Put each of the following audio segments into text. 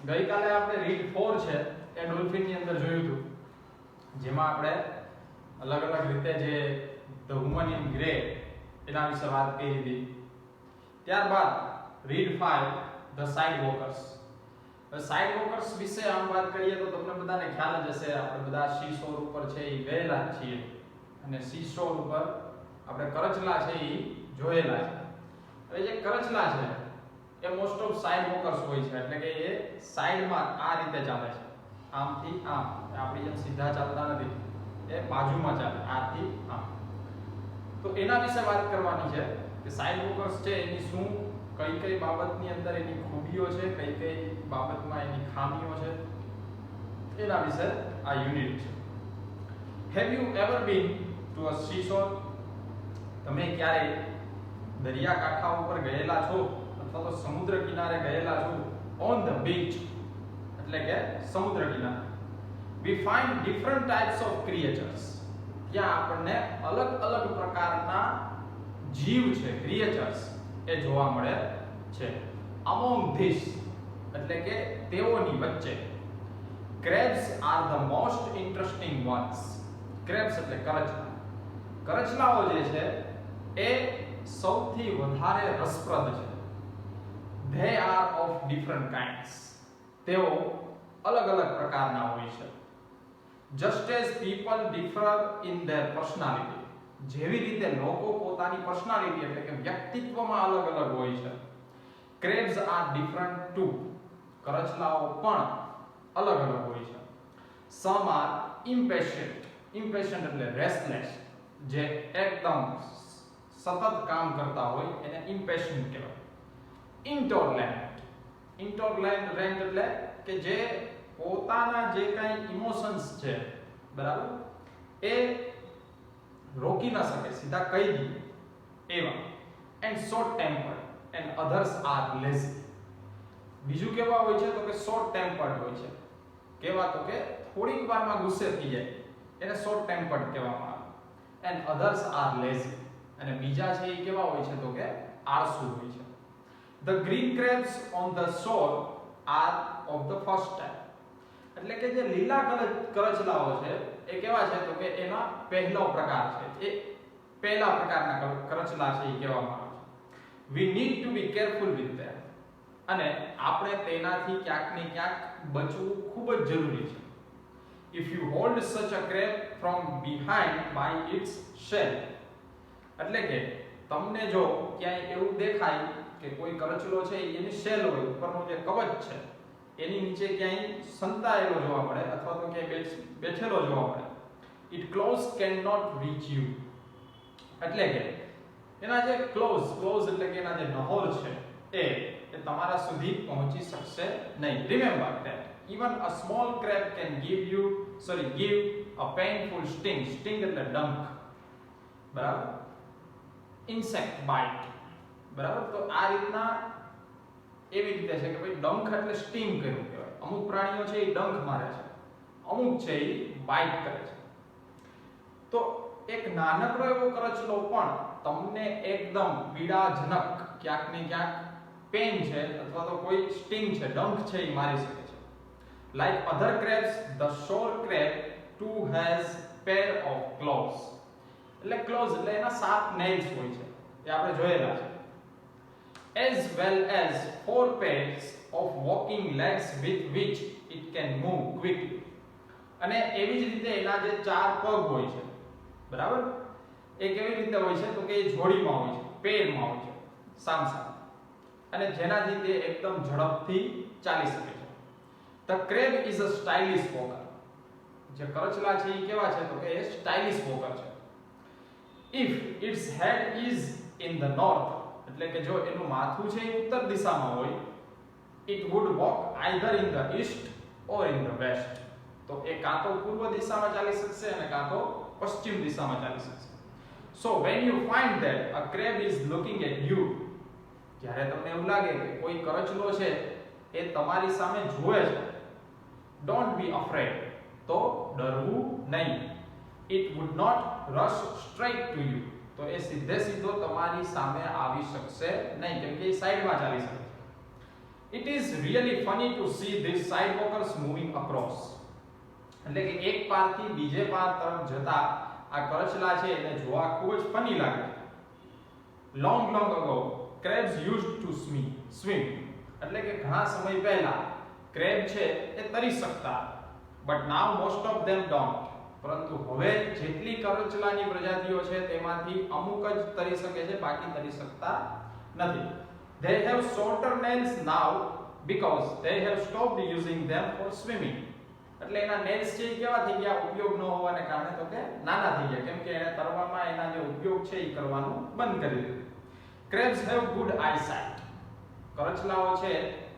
ગઈકાલે આપણે રીડ 4 છે એ ડોલ્ફિન ની અંદર જોયું હતું, જેમાં આપણે અલગ અલગ રીતે જે ધ વુમન ઇન ગ્રે એના વિશે વાત કરી હતી. ત્યારબાદ read 5 the side walkers. Side walkers વિશે આમ વાત કરીએ તો તમને બધાને ખ્યાલ જ હશે, આપણે બધા સીશોર ઉપર છે એ ગયેલા જ છીએ અને સીશોર ઉપર આપણે કરચલા છે એ જોયેલા છે. હવે જે કરચલા છે એ મોસ્ટ ઓફ સાઇડ વોકર્સ હોય છે, એટલે કે એ સાઇડમાં આ રીતે ચાલે છે, આમથી આમ. આપણી જેમ સીધા ચાલતા નથી, એ બાજુમાં ચાલે, આથી આમ. તો એના વિશે વાત કરવાની છે કે સાઇડ વોકર્સ છે એની શું કઈ કઈ બાબતની અંદર એની ખૂબીઓ છે, કઈ કઈ બાબતમાં એની ખામીઓ છે, એના વિશે આ યુનિટ છે. Have you ever bin to a seashore? તમે ક્યારે દરિયાકાંઠા ઉપર ગયેલા છો અથવા તો સમુદ્ર કિનારે ગયેલા છો? ઓન ધ બીચ એટલે કે સમુદ્ર કિનારે. we find different types of creatures. ત્યાં આપણને અલગ અલગ પ્રકારના જીવ છે, ક્રિએચર્સ, એ જોવા મળે છે. among these એટલે કે તેઓની વચ્ચે crabs are the most interesting ones. crabs એટલે કરચલા. કરચલાઓ જે છે એ સૌથી વધારે રસપ્રદ છે. they are of different kinds. તેઓ અલગ અલગ પ્રકારના હોય છે. just as people differ in their personality. જેવી રીતે લોકો પોતાની પર્સનાલિટી એટલે કે વ્યક્તિત્વમાં અલગ અલગ હોય છે, crabs are different too. કરચલાઓ પણ અલગ અલગ હોય છે. some are impatient. impatient એટલે restless, જે એકદમ સતત કામ કરતા હોય એને impatient કહેવાય. intolerant. intolerant એટલે કે જે પોતાના જે કંઈ ઇમોશન્સ છે, બરાબર, એ રોકી ન શકે, સીધા કહી દે એવા. And short tempered and others are lazy. બીજું કેવા હોય છે તો કે શોર્ટ ટેમ્પર્ડ હોય છે. કેવા તો કે થોડીક વારમાં ગુસ્સે થઈ જાય, એને શોર્ટ ટેમ્પર્ડ કહેવામાં આવે. And others are lazy. અને બીજા છે એ કેવા હોય છે તો કે આળસુ હોય છે. The green crabs on the shore are of the first time. એટલે કે જે લીલા કરચલાઓ છે એ કેવા છે તો કે એના પહેલો પ્રકાર છે, એ પહેલા પ્રકારના કરચલા છે એ કહેવામાં આવે છે. we need to be careful with them. અને આપણે તેનાથી ક્યાંક ને ક્યાંક બચવું ખૂબ જ જરૂરી છે. if you hold such a crab from behind by its shell. એટલે કે તમને જો ક્યાંય એવું દેખાય કે કોઈ કરચલો છે એની શેલ હોય, ઉપરનો જે કવચ છે એની નીચે ક્યાંય સંતાયેલો જોવા મળે અથવા તો ક્યાંય બેઠેલો જોવા મળે, it claws cannot reach you. એટલે કે એના જે ક્લોઝ એટલે કે એના જે નહોર છે એ તમારા સુધી પહોંચી શકશે નહીં. Remember that even a small crab can give a painful sting. sting એટલે ડંખ, બરાબર, insect bite, બરાબર. તો આ રીતના એવી રીતે છે કે ભાઈ ડંખ એટલે સ્ટિંગ કર્યું કહેવાય. અમુક પ્રાણીઓ છે એ ડંખ મારે છે, અમુક છે એ બાઇટ કરે છે. તો એક નાનકડો એવો કરચલો પણ તમને એકદમ પીડાજનક ક્યાંક ને ક્યાંક પેન છે અથવા તો કોઈ સ્ટિંગ છે, ડંખ છે એ મારી શકે છે. like other crabs, the shore crab too has pair of claws. એટલે claws એટલે એના 7 nails હોય છે, એ આપણે જોયેલા છે. as well as 4 pairs of walking legs with which it can move quickly. અને એવી જ રીતે એના જે 4 પગ હોય છે, બરાબર, એ કેવી રીતે હોય છે તો કે એ જોડીમાં હોય છે, પેરમાં હોય છે, સામસામે, અને જેનાથી તે એકદમ ઝડપથી ચાલી શકે છે. The crab is a stylish walker. જે કરચલા છે એ કેવા છે તો કે એ સ્ટાઇલિશ વોકર છે. if its head is in the north, એટલે કે જો એનું માથું છે એ ઉત્તર દિશામાં હોય, it would walk either in the east or in the west. તો એ કાં તો પૂર્વ દિશામાં ચાલી શકશે અને કાં તો પશ્ચિમ દિશામાં ચાલી શકશે. so when you find that a crab is looking at you, જ્યારે તમને એવું લાગે કે કોઈ કરચલો છે એ તમારી સામે જુએ છે, don't be afraid. તો ડરવું નહીં. it would not rush straight to you. તો એ સીધો તમારી સામે આવી શકશે નહીં, કેમ કે એ સાઈડમાં ચાલી શકે છે. It is really funny to see these sidewalkers moving across. એટલે કે એક પારથી બીજે પાર તરફ જતા આ કરચલા છે એને જોવા ખૂબ જ ફની લાગે છે. Long ago, crabs used to swim. એટલે કે ઘણા સમય પહેલા ક્રેબ છે એ તરી શકતા. But now most of them don't. પરંતુ હવે જેટલી કરચલાની પ્રજાતિઓ છે તેમાંથી અમુક જ તરી શકે છે, બાકી તરી શકતા નથી. They have shorter nails now because they have stopped using them for swimming. એટલે એના નેલ્સ છે કેવા થઈ ગયા, ઉપયોગ ન હોવાને કારણે તો કે નાના થઈ ગયા, કેમ કે એને તરવામાં એના જે ઉપયોગ છે એ કરવાનું બંધ કરી દીધું. Crabs have good eyesight. કરચલાઓ છે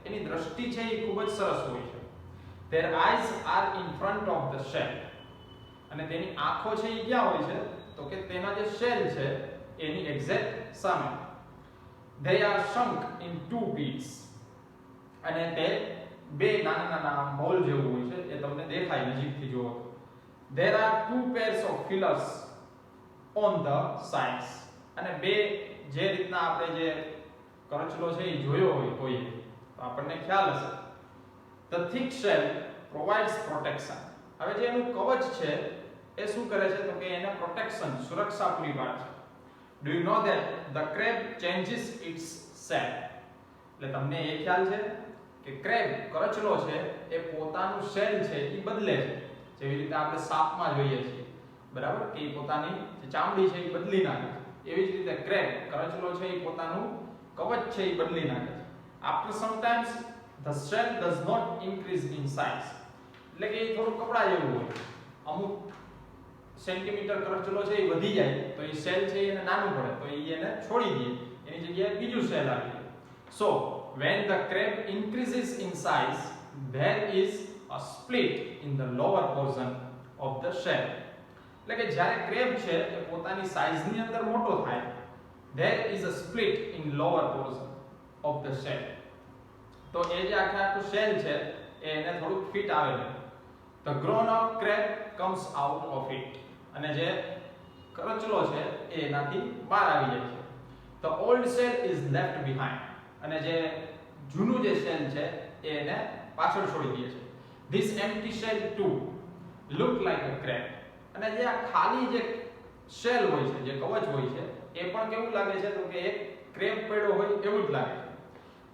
એની દ્રષ્ટિ છે એ ખૂબ જ સરસ હોય છે. Their eyes are in front of the shell. અને તેની આંખો છે એ ક્યાં હોય છે તો કે તેના જે શેલ છે એની એક્ઝેક્ટ સામે. They are sunk in two beaks. અને તે બે નાના નાના મોલ જેવું હોય છે, એ તમને દેખાય નજીકથી જુઓ. There are two pairs of fillers on the sides. અને બે જે રીતના આપણે જે કરચલો છે એ જોયો હોય કોઈ તો આપણને ખ્યાલ હશે. The thick shell provides protection. હવે જે એનું કવચ છે એ શું કરે છે તો કે એને પ્રોટેક્શન, સુરક્ષા પૂરી પાડે છે. Do you know that the crab changes its shell? એટલે તમને એ ખ્યાલ છે કે ક્રેબ કરચલો છે એ પોતાનું શેલ છે એ બદલે છે, જેવી રીતે આપણે સાપમાં જોઈએ છીએ, બરાબર, કે એ પોતાની જે ચામડી છે એ બદલી નાખે છે. એવી જ રીતે ક્રેબ કરચલો છે એ પોતાનું કવચ છે એ બદલી નાખે છે. After sometimes the shell does not increase in size. એટલે કે એ થોડું કપડા જેવું હોય, અમુક સેન્ટીમીટર કરચલો છે એ વધી જાય તો એ સેલ છે એને નાનું પડે તો એ એને છોડી દે, એની જગ્યાએ બીજું સેલ આવી જાય. So when the crab increases in size, there is a split in the lower portion of the shell. એટલે કે જ્યારે ક્રેબ છે એ પોતાની સાઈઝની અંદર મોટો થાય, there is a split in lower portion of the shell. તો એ જે આખું શેલ છે એને થોડુંક ફિટ આવેલું. The grown up crab comes out of it. અને જે કરચલો છે એ એનાથી બહાર આવી જાય છે. The old shell is left behind. અને જે જૂનું જે શેલ છે એ એને પાછળ છોડી દે છે. This empty shell too look like a crab. અને જે આ ખાલી જે શેલ હોય છે, જે કવચ હોય છે, એ પણ કેવું લાગે છે તો કે એક ક્રેબ પડ્યો હોય એવું જ લાગે છે.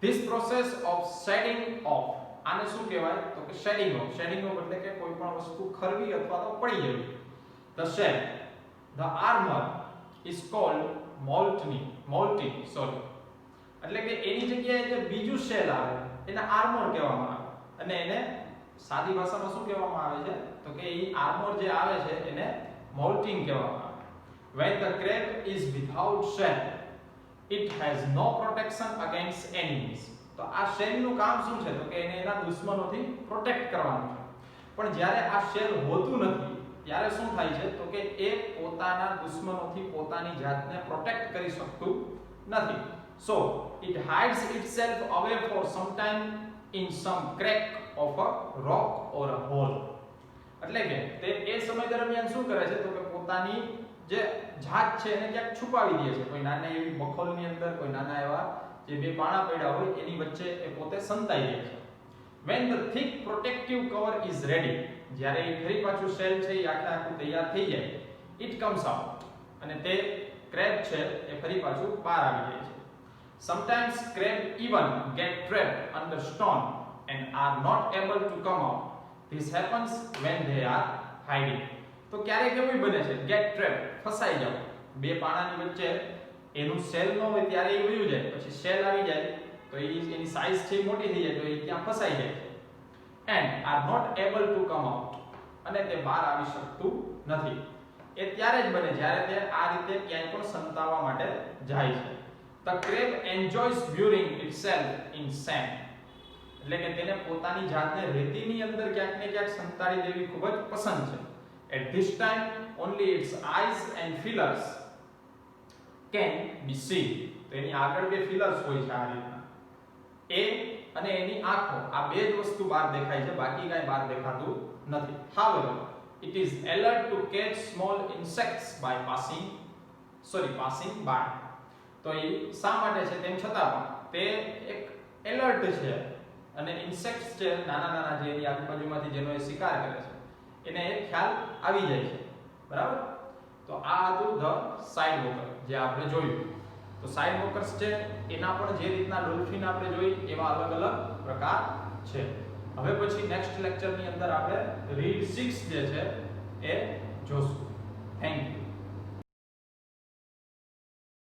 This process of shedding off, આને શું કહેવાય તો કે shedding off. shedding off એટલે કે કોઈ પણ વસ્તુ ખરવી અથવા તો પડી જવી. The shell, the armor is called molting. એટલે કે એની જગ્યાએ જે બીજું શેલ આવે એને આર્મર કહેવામાં આવે, અને એને સાદી ભાષામાં શું કહેવામાં આવે છે તો કે એ આર્મર જે આવે છે એને મોલ્ટિંગ કહેવામાં આવે. When the crab is without shell, it has no protection against enemies. તો આ શેલનું કામ શું છે તો કે એને એના દુશ્મનોથી પ્રોટેક્ટ કરવાનું છે. પણ જ્યારે આ શેલ હોતું નથી ત્યારે શું થાય છે તો કે એ પોતાના દુશ્મનોથી પોતાની જાતને પ્રોટેક્ટ કરી શકતું નથી. So it hides itself away for some time in some crack of a rock or a hole. એટલે કે તે એ સમય દરમિયાન શું કરે છે તો કે પોતાની જે જાત છે એને ક્યાંક છુપાવી દે છે, કોઈ નાના એવી બખોલની અંદર, કોઈ નાના એવા જે બે પાણા પડ્યા હોય એની વચ્ચે એ પોતે સંતાઈ દે છે. When the thick protective cover is ready, જ્યારે એ ફરી પાછું શેલ છે એ આખું તૈયાર થઈ જાય, it comes out. અને તે ક્રેબ છે એ ફરી પાછું બહાર આવી જાય છે. Sometimes crab even get trapped under stone and are not able to come out. This happens when they are hiding. તો ક્યારેક એવું બને છે get trapped, ફસાઈ જાવ, બે પાણાની વચ્ચે એનું સેલ ન હોય ત્યારે એ વયું જાય, પછી સેલ આવી જાય તો એની સાઈઝ છે મોટી થઈ જાય તો એ ત્યાં ફસાઈ જાય છે. And are not able to come out. અને તે બહાર આવી શકતું નથી. એ ત્યારે જ બને જ્યારે તે આ રીતે ક્યાંય પણ સંતાવા માટે જાય છે. The crab enjoys burying itself in sand. એટલે કે તેને પોતાની જાતને રેતીની અંદર ક્યાંક ને ક્યાંક સંતાડી દેવી ખૂબ જ પસંદ છે. At this time only its eyes and feelers can be seen. તો એની આગળ બે ફિલર્સ હોય છે આ રીતના, એ અને એની આંખો, આ બે જ વસ્તુ બહાર દેખાય છે, બાકી કાંઈ બહાર દેખાતું નથી. However, it is alert to catch small insects by passing by. તો એ શા માટે છે તેમ છતાં પણ તે એક એલર્ટ છે અને ઇન્સેક્ટ્સ છે નાના નાના જે એની આજુબાજુમાંથી જેનો એ શિકાર કરે છે એને એક ખ્યાલ આવી જાય છે, બરાબર. તો આ હતું ધ સાઇડ વોકર જે આપણે જોયું. તો સાઇડ વોકર્સ છે એના પણ જે રીતના ડોલ્ફિન આપણે જોઈ એવા અલગ અલગ પ્રકાર છે. હવે પછી નેક્સ્ટ લેક્ચરની અંદર આપણે રીડ 6 જે છે એ જોશું. Thank you.